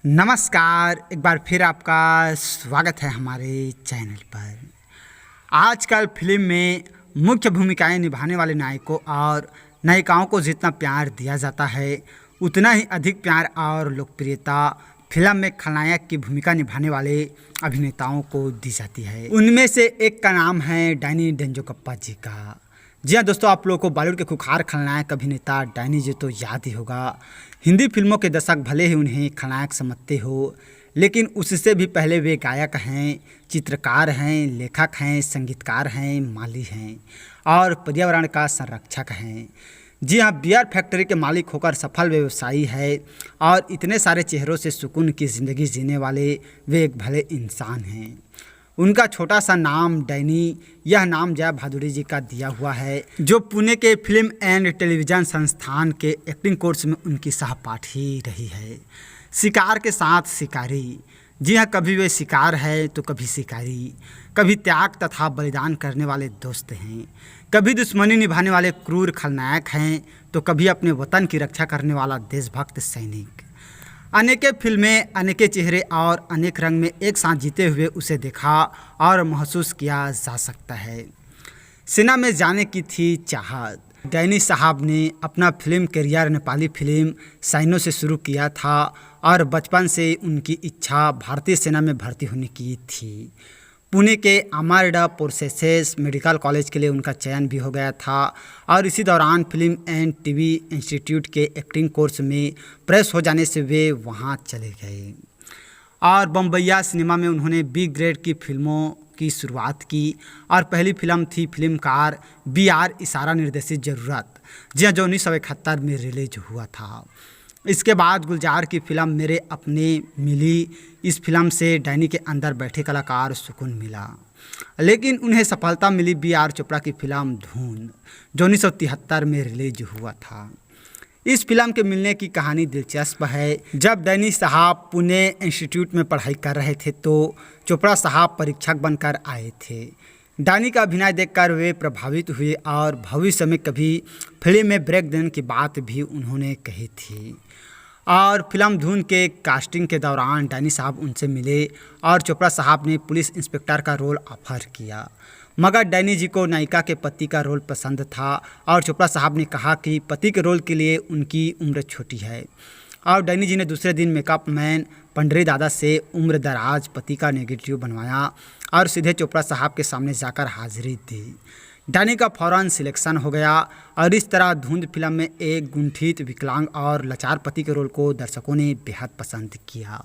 नमस्कार, एक बार फिर आपका स्वागत है हमारे चैनल पर। आजकल फिल्म में मुख्य भूमिकाएं निभाने वाले नायकों और नायिकाओं को जितना प्यार दिया जाता है, उतना ही अधिक प्यार और लोकप्रियता फिल्म में खलनायक की भूमिका निभाने वाले अभिनेताओं को दी जाती है। उनमें से एक का नाम है डैनी डेंजोंगपा जी का। जी हाँ दोस्तों, आप लोगों को बॉलीवुड के खुखार खलनायक अभिनेता डैनी जी तो याद ही होगा। हिंदी फिल्मों के दशक भले ही उन्हें खलनायक समझते हो, लेकिन उससे भी पहले वे गायक हैं, चित्रकार हैं, लेखक हैं, संगीतकार हैं, माली हैं और पर्यावरण का संरक्षक हैं। जी हाँ, बियर फैक्ट्री के मालिक होकर सफल व्यवसायी है और इतने सारे चेहरों से सुकून की ज़िंदगी जीने वाले वे एक भले इंसान हैं। उनका छोटा सा नाम डैनी, यह नाम जया भादुड़ी जी का दिया हुआ है, जो पुणे के फिल्म एंड टेलीविज़न संस्थान के एक्टिंग कोर्स में उनकी सहपाठी रही है। शिकार के साथ शिकारी। जी हाँ, कभी वे शिकार है तो कभी शिकारी, कभी त्याग तथा बलिदान करने वाले दोस्त हैं, कभी दुश्मनी निभाने वाले क्रूर खलनायक हैं तो कभी अपने वतन की रक्षा करने वाला देशभक्त सैनिक। अनेक फिल्में, अनेक चेहरे और अनेक रंग में एक साथ जीते हुए उसे देखा और महसूस किया जा सकता है। सेना में जाने की थी चाहत। डैनी साहब ने अपना film career Nepali film Saino से शुरू किया था और बचपन से उनकी इच्छा भारतीय सेना में भर्ती होने की थी। पुणे के आर्म्ड फोर्सेस मेडिकल कॉलेज के लिए उनका चयन भी हो गया था और इसी दौरान फिल्म एंड टीवी इंस्टीट्यूट के एक्टिंग कोर्स में प्रेस हो जाने से वे वहां चले गए और बम्बैया सिनेमा में उन्होंने बी ग्रेड की फिल्मों की शुरुआत की और पहली फिल्म थी फिल्मकार BR इशारा निर्देशित ज़रूरत, जी जो 1971 में रिलीज हुआ था। इसके बाद गुलजार की फिल्म मेरे अपने मिली। इस फिल्म से डैनी के अंदर बैठे कलाकार सुकून मिला, लेकिन उन्हें सफलता मिली BR चोपड़ा की फिल्म धून, जो 1973 में रिलीज हुआ था। इस फिल्म के मिलने की कहानी दिलचस्प है। जब डैनी साहब पुणे इंस्टीट्यूट में पढ़ाई कर रहे थे तो चोपड़ा साहब परीक्षक बनकर आए थे। डैनी का अभिनय देखकर वे प्रभावित हुए और भविष्य में कभी फिल्म में ब्रेक देने की बात भी उन्होंने कही थी। और फिल्म धून के कास्टिंग के दौरान डैनी साहब उनसे मिले और चोपड़ा साहब ने पुलिस इंस्पेक्टर का रोल ऑफर किया, मगर डैनी जी को नायिका के पति का रोल पसंद था और चोपड़ा साहब ने कहा कि पति के रोल के लिए उनकी उम्र छोटी है। और डैनी जी ने दूसरे दिन मेकअप मैन पंडरी दादा से उम्र दराज पति का नेगेटिव बनवाया और सीधे चोपड़ा साहब के सामने जाकर हाजिरी दी। डैनी का फौरन सिलेक्शन हो गया और इस तरह धुंध फिल्म में एक गुंठित विकलांग और लाचार पति के रोल को दर्शकों ने बेहद पसंद किया।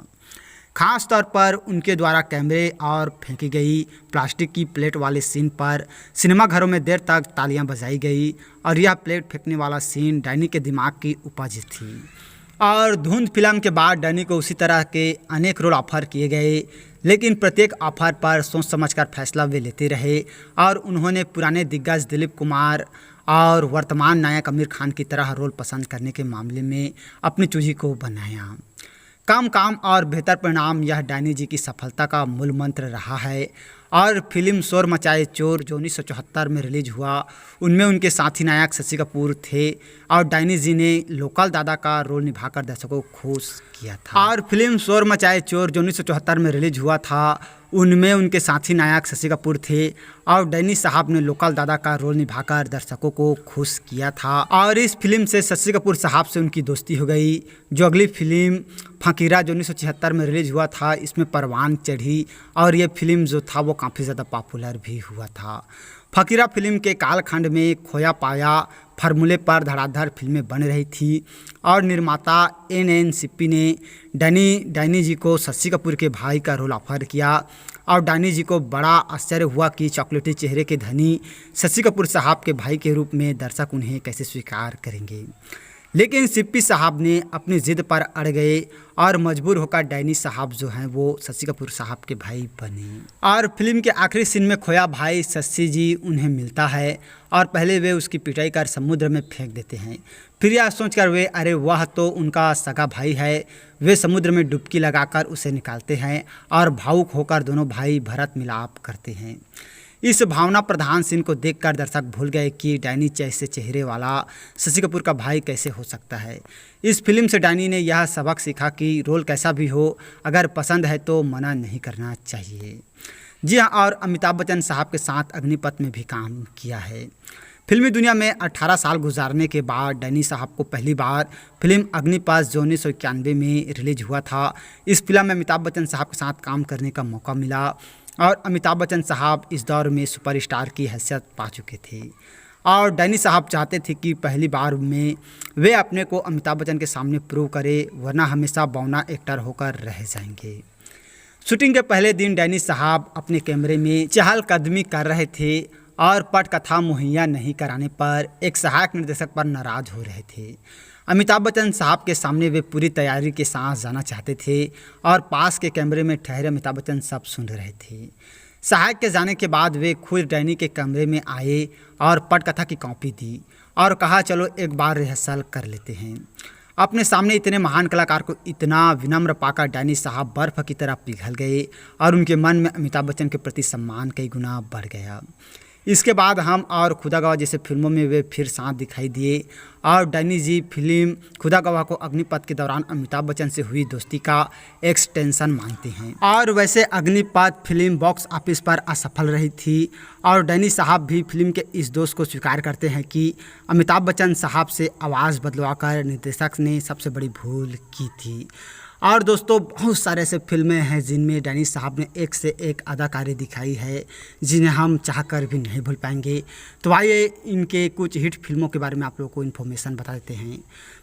खास तौर पर उनके द्वारा कैमरे और फेंकी गई प्लास्टिक की प्लेट वाले सीन पर सिनेमाघरों में देर तक तालियां बजाई गई और यह प्लेट फेंकने वाला सीन डैनी के दिमाग की उपज थी। और धुंध फिल्म के बाद डैनी को उसी तरह के अनेक रोल ऑफर किए गए, लेकिन प्रत्येक ऑफर पर सोच समझकर फैसला वे लेते रहे और उन्होंने पुराने दिग्गज दिलीप कुमार और वर्तमान नायक आमिर खान की तरह रोल पसंद करने के मामले में अपनी चूजी को बनाया। कम काम और बेहतर परिणाम, यह डैनी जी की सफलता का मूल मंत्र रहा है। और फिल्म शोर मचाए चोर, जो 1974 में रिलीज हुआ, उनमें उनके साथी नायक शशि कपूर थे और डैनी जी ने लोकल दादा का रोल निभाकर दर्शकों को खुश किया था। और फिल्म शोर मचाए चोर, जो 1974 में रिलीज हुआ था, उनमें उनके साथी नायक शशि कपूर थे और डैनी साहब ने लोकल दादा का रोल निभाकर दर्शकों को खुश किया था। और इस फिल्म से शशि कपूर साहब से उनकी दोस्ती हो गई। जो अगली फिल्म फकीरा, जो 1976 में रिलीज हुआ था, इसमें परवान चढ़ी और ये फिल्म जो था वो काफ़ी ज़्यादा पॉपुलर भी हुआ था। फकीरा फिल्म के कालखंड में खोया पाया फार्मूले पर धड़ाधड़ फिल्में बन रही थी और निर्माता NN सिप्पी ने डैनी जी को शशि कपूर के भाई का रोल ऑफर किया और डैनी जी को बड़ा आश्चर्य हुआ कि चॉकलेटी चेहरे के धनी शशि कपूर साहब के भाई के रूप में दर्शक उन्हें कैसे स्वीकार करेंगे। लेकिन सिप्पी साहब ने अपनी ज़िद पर अड़ गए और मजबूर होकर डैनी साहब जो हैं वो शशि कपूर साहब के भाई बने। और फिल्म के आखिरी सीन में खोया भाई शशि जी उन्हें मिलता है और पहले वे उसकी पिटाई कर समुद्र में फेंक देते हैं। फिर यह सोचकर वे, अरे वह तो उनका सगा भाई है, वे समुद्र में डुबकी लगाकर उसे निकालते हैं और भावुक होकर दोनों भाई भरत मिलाप करते हैं। इस भावना प्रधान सीन को देखकर दर्शक भूल गए कि डैनी जैसे चेहरे वाला शशि कपूर का भाई कैसे हो सकता है। इस फिल्म से डैनी ने यह सबक सीखा कि रोल कैसा भी हो, अगर पसंद है तो मना नहीं करना चाहिए। जी हाँ, और अमिताभ बच्चन साहब के साथ अग्निपथ में भी काम किया है। फिल्मी दुनिया में 18 साल गुजारने के बाद डैनी साहब को पहली बार फिल्म अग्निपथ जो 1991 में रिलीज हुआ था, इस फिल्म में अमिताभ बच्चन साहब के साथ काम करने का मौका मिला और अमिताभ बच्चन साहब इस दौर में सुपरस्टार की हैसियत पा चुके थे और डैनी साहब चाहते थे कि पहली बार में वे अपने को अमिताभ बच्चन के सामने प्रूव करें, वरना हमेशा बौना एक्टर होकर रह जाएंगे। शूटिंग के पहले दिन डैनी साहब अपने कैमरे में चहलकदमी कर रहे थे और पटकथा मुहैया नहीं कराने पर एक सहायक निर्देशक पर नाराज हो रहे थे। अमिताभ बच्चन साहब के सामने वे पूरी तैयारी के साथ जाना चाहते थे और पास के कैमरे में ठहरे अमिताभ बच्चन सब सुन रहे थे। सहायक के जाने के बाद वे खुद डैनी के कमरे में आए और पटकथा की कॉपी दी और कहा चलो एक बार रिहर्सल कर लेते हैं। अपने सामने इतने महान कलाकार को इतना विनम्र पाकर डैनी साहब बर्फ़ की तरह पिघल गए और उनके मन में अमिताभ बच्चन के प्रति सम्मान कई गुना बढ़ गया। इसके बाद हम और खुदा गवाह जैसे फिल्मों में वे फिर साथ दिखाई दिए और डैनी जी फिल्म खुदा गवाह को अग्निपथ के दौरान अमिताभ बच्चन से हुई दोस्ती का एक्सटेंशन मानते हैं। और वैसे अग्निपथ फिल्म बॉक्स ऑफिस पर असफल रही थी और डैनी साहब भी फिल्म के इस दोष को स्वीकार करते हैं कि अमिताभ बच्चन साहब से आवाज़ बदलवाकर निर्देशक ने सबसे बड़ी भूल की थी। और दोस्तों बहुत सारे ऐसे फिल्में हैं जिनमें डैनी साहब ने एक से एक अदाकारी दिखाई है जिन्हें हम चाहकर भी नहीं भूल पाएंगे। तो आइए इनके कुछ हिट फिल्मों के बारे में आप लोगों को इन्फॉर्मेशन बता देते हैं।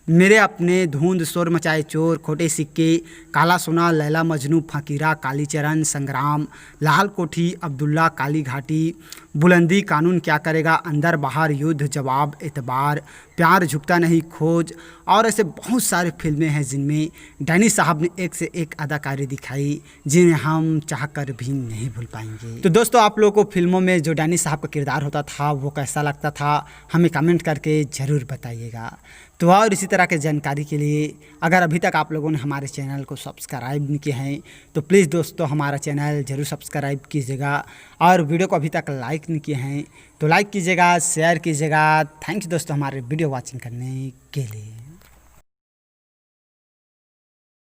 मेरे अपने, धुंध, शोर मचाए चोर, खोटे सिक्के, काला सोना, लैला मजनू, फकीरा, कालीचरण, संग्राम, लाल कोठी, अब्दुल्ला, काली घाटी, बुलंदी, कानून क्या करेगा, अंदर बाहर, युद्ध, जवाब, एतबार, प्यार झुकता नहीं, खोज और ऐसे बहुत सारे फिल्में हैं जिनमें डैनी साहब ने एक से एक अदाकारी दिखाई जिन्हें हम चाहकर भी नहीं भूल पाएंगे। तो दोस्तों आप लोगों को फिल्मों में जो डैनी साहब का किरदार होता था वो कैसा लगता था, हमें कमेंट करके ज़रूर बताइएगा। तो और इसी तरह के जानकारी के लिए अगर अभी तक आप लोगों ने हमारे चैनल को सब्सक्राइब नहीं किए हैं तो प्लीज़ दोस्तों हमारा चैनल ज़रूर सब्सक्राइब कीजिएगा और वीडियो को अभी तक लाइक नहीं किए हैं तो लाइक कीजिएगा, शेयर कीजिएगा। थैंक्स दोस्तों हमारे वीडियो वॉचिंग करने के लिए।